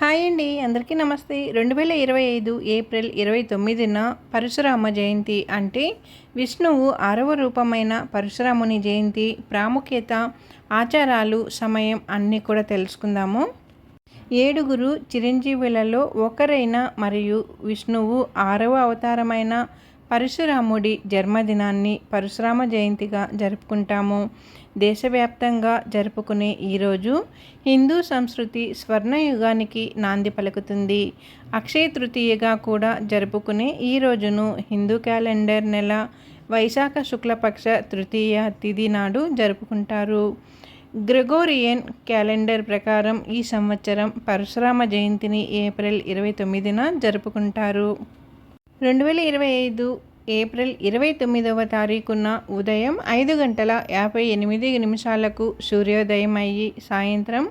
Hi అండి, అందరికీ నమస్తే. 2025 ఏప్రిల్ 29న పరశురామ జయంతి అంటే విష్ణువు 6వ రూపమైన పరశురాముని జయంతి ప్రాముఖ్యత, ఆచారాలు, సమయం అన్నీ కూడా తెలుసుకుందాము. 7గురు చిరంజీవులలో ఒకరైన మరియు విష్ణువు 6వ అవతారమైన పరశురాముడి జన్మదినాన్ని పరశురామ జయంతిగా జరుపుకుంటాము. దేశవ్యాప్తంగా జరుపుకునే ఈరోజు హిందూ సంస్కృతి స్వర్ణయుగానికి నాంది పలుకుతుంది. అక్షయ తృతీయగా కూడా జరుపుకునే ఈ రోజును హిందూ క్యాలెండర్ నెల వైశాఖ శుక్లపక్ష తృతీయ తిథి నాడు జరుపుకుంటారు. గ్రెగోరియన్ క్యాలెండర్ ప్రకారం ఈ సంవత్సరం పరశురామ జయంతిని ఏప్రిల్ 29న జరుపుకుంటారు. 2025 ఏప్రిల్ 29వ తారీఖున ఉదయం 5:58 సూర్యోదయం అయ్యి సాయంత్రం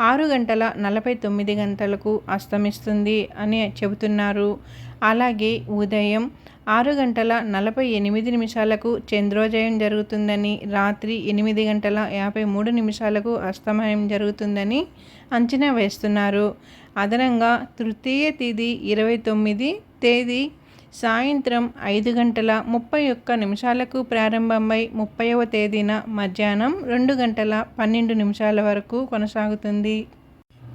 6:49 అస్తమిస్తుంది అని చెబుతున్నారు. అలాగే ఉదయం 6:48 చంద్రోదయం జరుగుతుందని, రాత్రి 8:53 అస్తమయం జరుగుతుందని అంచనా వేస్తున్నారు. అదనంగా తృతీయ తిథి 29 తేదీ సాయంత్రం 5:31 ప్రారంభమై 30వ తేదీన మధ్యాహ్నం 2:12 వరకు కొనసాగుతుంది.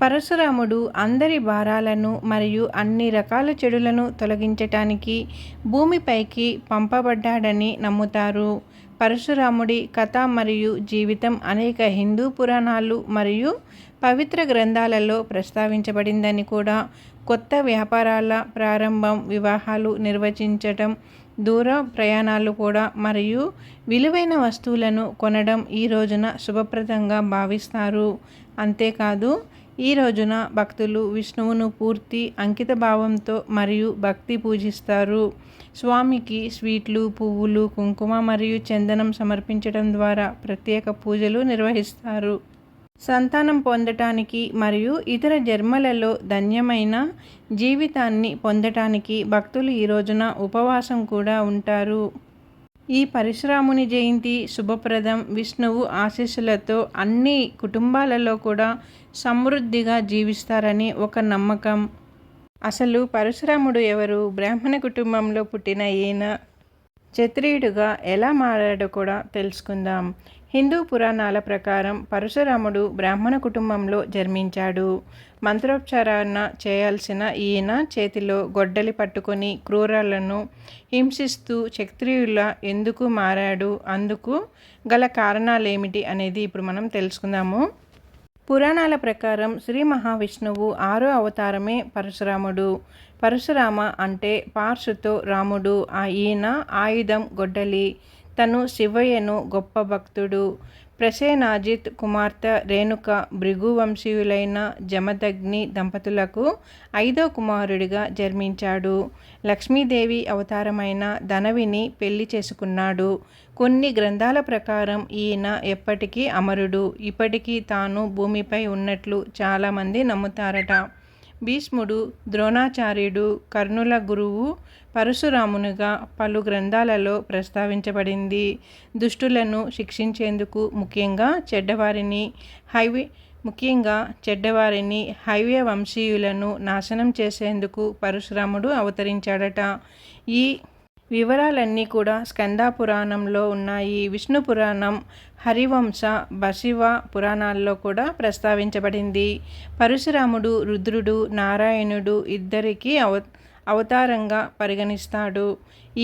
పరశురాముడు అందరి భారాలను మరియు అన్ని రకాల చెడులను తొలగించటానికి భూమిపైకి పంపబడ్డాడని నమ్ముతారు. పరశురాముడి కథ మరియు జీవితం అనేక హిందూ పురాణాలు మరియు పవిత్ర గ్రంథాలలో ప్రస్తావించబడిందని కూడా. కొత్త వ్యాపారాల ప్రారంభం, వివాహాలు నిర్వచించటం, దూర ప్రయాణాలు కూడా మరియు విలువైన వస్తువులను కొనడం ఈ రోజున శుభప్రదంగా భావిస్తారు. అంతేకాదు ఈ రోజున భక్తులు విష్ణువును పూర్తి అంకిత భావంతో మరియు భక్తి పూజిస్తారు. స్వామికి స్వీట్లు, పువ్వులు, కుంకుమ మరియు చందనం సమర్పించడం ద్వారా ప్రత్యేక పూజలు నిర్వహిస్తారు. సంతానం పొందటానికి మరియు ఇతర జన్మలలో ధన్యమైన జీవితాన్ని పొందటానికి భక్తులు ఈ రోజున ఉపవాసం కూడా ఉంటారు. ఈ పరశురాముని జయంతి శుభప్రదం. విష్ణువు ఆశీస్సులతో అన్ని కుటుంబాలలో కూడా సమృద్ధిగా జీవిస్తారని ఒక నమ్మకం. అసలు పరశురాముడు ఎవరు? బ్రాహ్మణ కుటుంబంలో పుట్టిన ఈయన క్షత్రియుడుగా ఎలా మారాడో కూడా తెలుసుకుందాం. హిందూ పురాణాల ప్రకారం పరశురాముడు బ్రాహ్మణ కుటుంబంలో జన్మించాడు. మంత్రోచ్చారణ చేయాల్సిన ఈయన చేతిలో గొడ్డలి పట్టుకొని క్రూరాలను హింసిస్తూ క్షత్రియుల ఎందుకు మారాడు, అందుకు గల కారణాలేమిటి అనేది ఇప్పుడు మనం తెలుసుకుందాము. పురాణాల ప్రకారం శ్రీ మహావిష్ణువు 6వ అవతారమే పరశురాముడు. పరశురామ అంటే పార్శుతో రాముడు. ఈయన ఆయుధం గొడ్డలి. తను శివయ్యను గొప్ప భక్తుడు. ప్రసేనాజిత్ కుమార్తె రేణుక భృగువంశీయులైన జమదగ్ని దంపతులకు 5వ కుమారుడిగా జన్మించాడు. లక్ష్మీదేవి అవతారమైన ధనవిని పెళ్లి చేసుకున్నాడు. కొన్ని గ్రంథాల ప్రకారం ఈయన ఎప్పటికీ అమరుడు. ఇప్పటికీ తాను భూమిపై ఉన్నట్లు చాలామంది నమ్ముతారట. భీష్ముడు, ద్రోణాచార్యుడు, కర్ణుల గురువు పరశురామునిగా పలు గ్రంథాలలో ప్రస్తావించబడింది. దుష్టులను శిక్షించేందుకు ముఖ్యంగా చెడ్డవారిని హైవ్య వంశీయులను నాశనం చేసేందుకు పరశురాముడు అవతరించాడట. ఈ వివరాలన్నీ కూడా స్కంద పురాణంలో ఉన్నాయి. విష్ణు పురాణం, హరివంశ, బశివ పురాణాల్లో కూడా ప్రస్తావించబడింది. పరశురాముడు రుద్రుడు, నారాయణుడు ఇద్దరికీ అవతారంగా పరిగణిస్తాడు.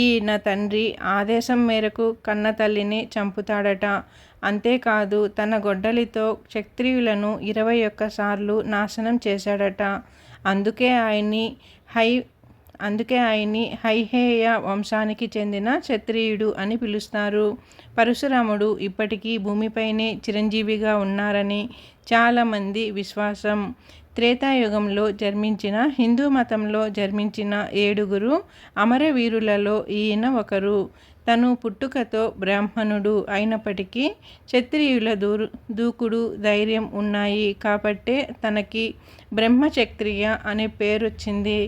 ఈయన తండ్రి ఆదేశం మేరకు కన్న తల్లిని చంపుతాడట. అంతేకాదు తన గొడ్డలితో క్షత్రియులను 21 సార్లు నాశనం చేశాడట. అందుకే ఆయన్ని హైహేయ వంశానికి చెందిన క్షత్రియుడు అని పిలుస్తారు. పరశురాముడు ఇప్పటికీ భూమిపైనే చిరంజీవిగా ఉన్నారని చాలామంది విశ్వాసం. త్రేతాయుగంలో జన్మించిన హిందూ మతంలో జన్మించిన 7గురు అమరవీరులలో ఈయన ఒకరు. తను పుట్టుకతో బ్రాహ్మణుడు అయినప్పటికీ క్షత్రియుల దూకుడు, ధైర్యం ఉన్నాయి కాబట్టే తనకి బ్రహ్మక్షత్రియ అనే పేరొచ్చింది.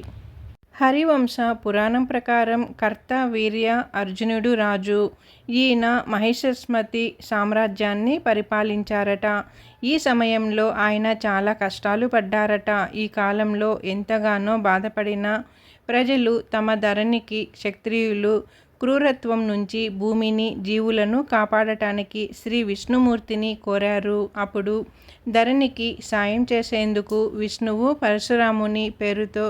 హరివంశ పురాణం ప్రకారం కర్త వీర్య అర్జునుడు రాజు. ఈయన మహిషస్మతి సామ్రాజ్యాన్ని పరిపాలించారట. ఈ సమయంలో ఆయన చాలా కష్టాలు పడ్డారట. ఈ కాలంలో ఎంతగానో బాధపడిన ప్రజలు తమ ధరణికి క్షత్రియులు క్రూరత్వం నుంచి భూమిని జీవులను కాపాడటానికి శ్రీ విష్ణుమూర్తిని కోరారు. అప్పుడు ధరణికి సాయం చేసేందుకు విష్ణువు పరశురాముని పేరుతో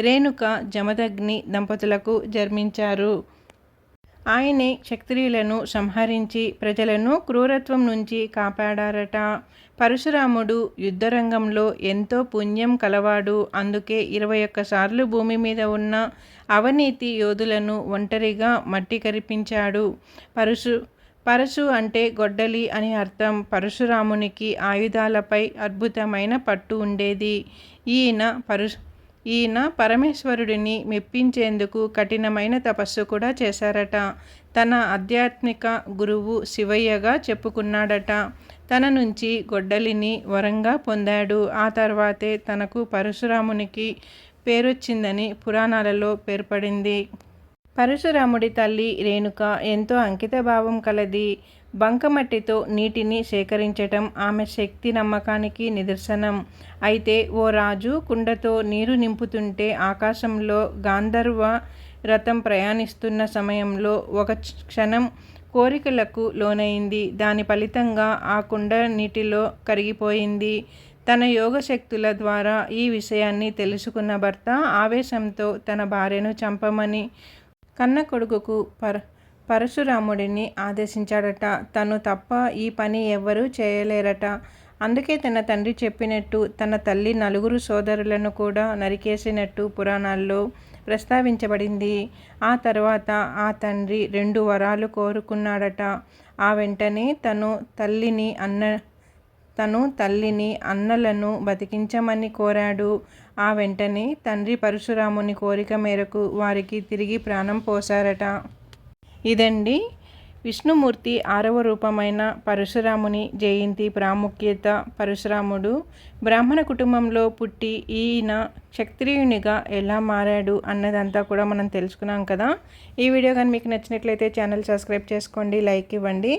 రేణుక జమదగ్ని దంపతులకు జన్మించారు. ఆయనే క్షత్రియులను సంహరించి ప్రజలను క్రూరత్వం నుంచి కాపాడారట. పరశురాముడు యుద్ధరంగంలో ఎంతో పుణ్యం కలవాడు. అందుకే 21 సార్లు భూమి మీద ఉన్న అవినీతి యోధులను ఒంటరిగా మట్టి కరిపించాడు. పరశు అంటే గొడ్డలి అని అర్థం. పరశురామునికి ఆయుధాలపై అద్భుతమైన పట్టు ఉండేది. ఈయన పరమేశ్వరుడిని మెప్పించేందుకు కఠినమైన తపస్సు కూడా చేశారట. తన ఆధ్యాత్మిక గురువు శివయ్యగా చెప్పుకున్నాడట. తన నుంచి గొడ్డలిని వరంగా పొందాడు. ఆ తర్వాతే తనకు పరశురామునికి పేరొచ్చిందని పురాణాలలో పేర్పడింది. పరశురాముడి తల్లి రేణుక ఎంతో అంకితభావం కలది. బంకమట్టితో నీటిని సేకరించటం ఆమె శక్తి నమ్మకానికి నిదర్శనం. అయితే ఓ రాజు కుండతో నీరు నింపుతుంటే ఆకాశంలో గాంధర్వ రథం ప్రయాణిస్తున్న సమయంలో ఒక క్షణం కోరికలకు లోనైంది. దాని ఫలితంగా ఆ కుండ నీటిలో కరిగిపోయింది. తన యోగశక్తుల ద్వారా ఈ విషయాన్ని తెలుసుకున్న భర్త ఆవేశంతో తన భార్యను చంపమని కన్న కొడుకుకు పరశురాముడిని ఆదేశించాడట. తను తప్ప ఈ పని ఎవ్వరూ చేయలేరట. అందుకే తన తండ్రి చెప్పినట్టు తన తల్లి 4 సోదరులను కూడా నరికేసినట్టు పురాణాల్లో ప్రస్తావించబడింది. ఆ తర్వాత ఆ తండ్రి 2 వరాలు కోరుకున్నాడట. ఆ వెంటనే తను తల్లిని అన్నలను బతికించమని కోరాడు. ఆ వెంటనే తండ్రి పరశురాముని కోరిక మేరకు వారికి తిరిగి ప్రాణం పోశారట. ఇదండి విష్ణుమూర్తి 6వ రూపమైన పరశురాముని జయంతి ప్రాముఖ్యత. పరశురాముడు బ్రాహ్మణ కుటుంబంలో పుట్టి ఈయన క్షత్రియునిగా ఎలా మారాడు అన్నదంతా కూడా మనం తెలుసుకున్నాం కదా. ఈ వీడియో కానీ మీకు నచ్చినట్లయితే ఛానల్ సబ్స్క్రైబ్ చేసుకోండి, లైక్ ఇవ్వండి.